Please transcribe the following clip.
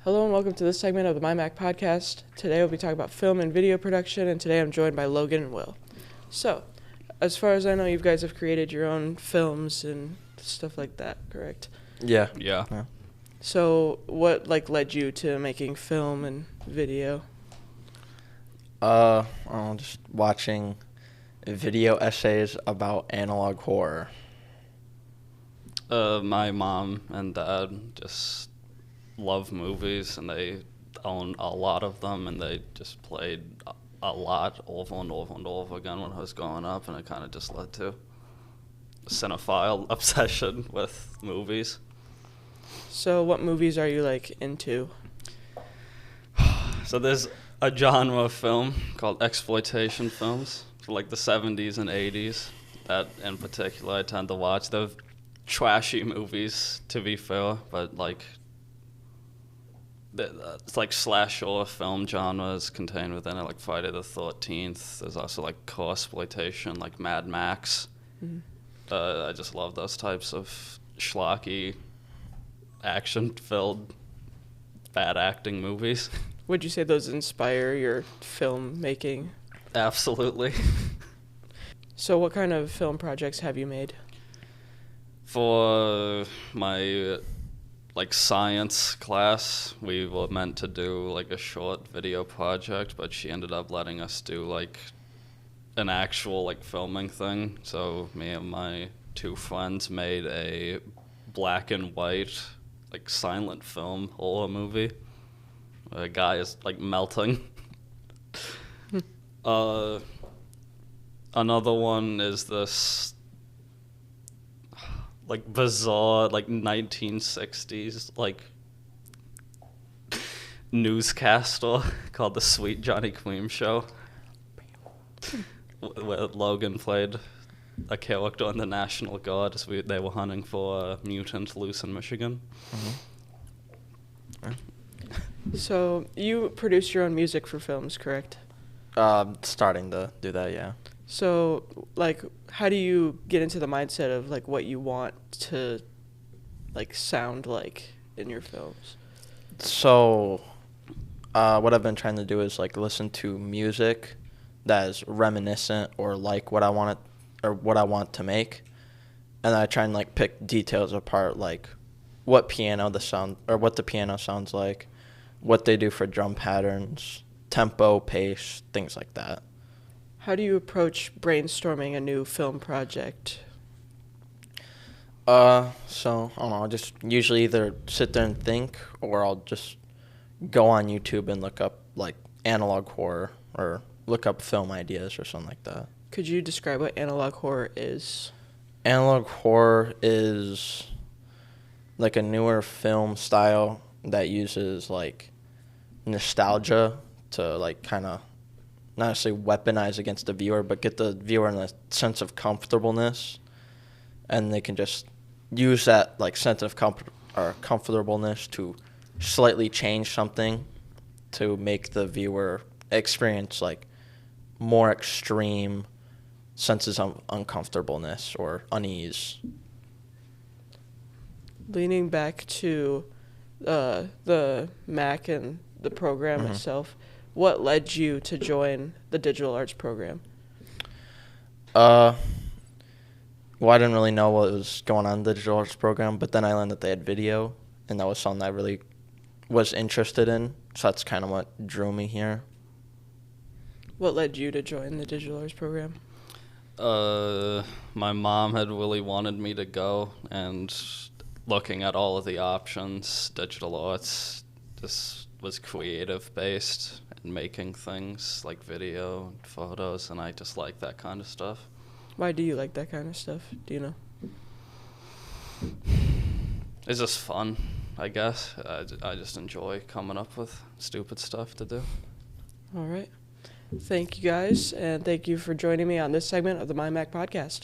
Hello and welcome to this segment of the My Mac podcast. Today we'll be talking about film and video production, and today I'm joined by Logan and Will. So, as far as I know, you guys have created your own films and stuff like that, correct? Yeah. So, what led you to making film and video? Just watching video essays about analog horror. My mom and dad just love movies, and they own a lot of them, and they just played a lot over and over and over again when I was growing up, and it kind of just led to a cinephile obsession with movies. So, what movies are you into? So there's a genre of film called exploitation films for the 70s and 80s that in particular I tend to watch. They're trashy movies, to be fair, but it's slasher film genres contained within it, like Friday the 13th. There's also co-exploitation, like Mad Max. Mm-hmm. I just love those types of schlocky, action-filled, bad acting movies. Would you say those inspire your film making? Absolutely. So, what kind of film projects have you made? For my science class, we were meant to do a short video project, but she ended up letting us do an actual filming thing. So me and my two friends made a black and white silent film horror movie. A guy is melting. Another one is this bizarre 1960s newscaster called The Sweet Johnny Cream Show, where Logan played a character in the National Guard as they were hunting for a mutant loose in Michigan. Mm-hmm. So, you produce your own music for films, correct? Starting to do that, yeah. So, how do you get into the mindset of, what you want to, sound like in your films? So, what I've been trying to do is, listen to music that is reminiscent or what I want to make. And I try and, pick details apart, what the piano sounds like, what they do for drum patterns, tempo, pace, things like that. How do you approach brainstorming a new film project? So, I don't know, I'll just usually either sit there and think, or I'll just go on YouTube and look up, analog horror, or look up film ideas or something like that. Could you describe what analog horror is? Analog horror is, a newer film style that uses, nostalgia to, kind of not necessarily weaponize against the viewer, but get the viewer in a sense of comfortableness, and they can just use that sense of comfortableness to slightly change something to make the viewer experience more extreme senses of uncomfortableness or unease. Leaning back to the Mac and the program Mm-hmm. itself, what led you to join the digital arts program? Well, I didn't really know what was going on in the digital arts program, but then I learned that they had video, and that was something I really was interested in, so that's kind of what drew me here. What led you to join the digital arts program? My mom had really wanted me to go, and looking at all of the options, digital arts just was creative based and making things like video, photos, and I just like that kind of stuff. Why do you like that kind of stuff? Do you know? It's just fun, I guess. I just enjoy coming up with stupid stuff to do. All right. Thank you guys, and thank you for joining me on this segment of the My Mac podcast.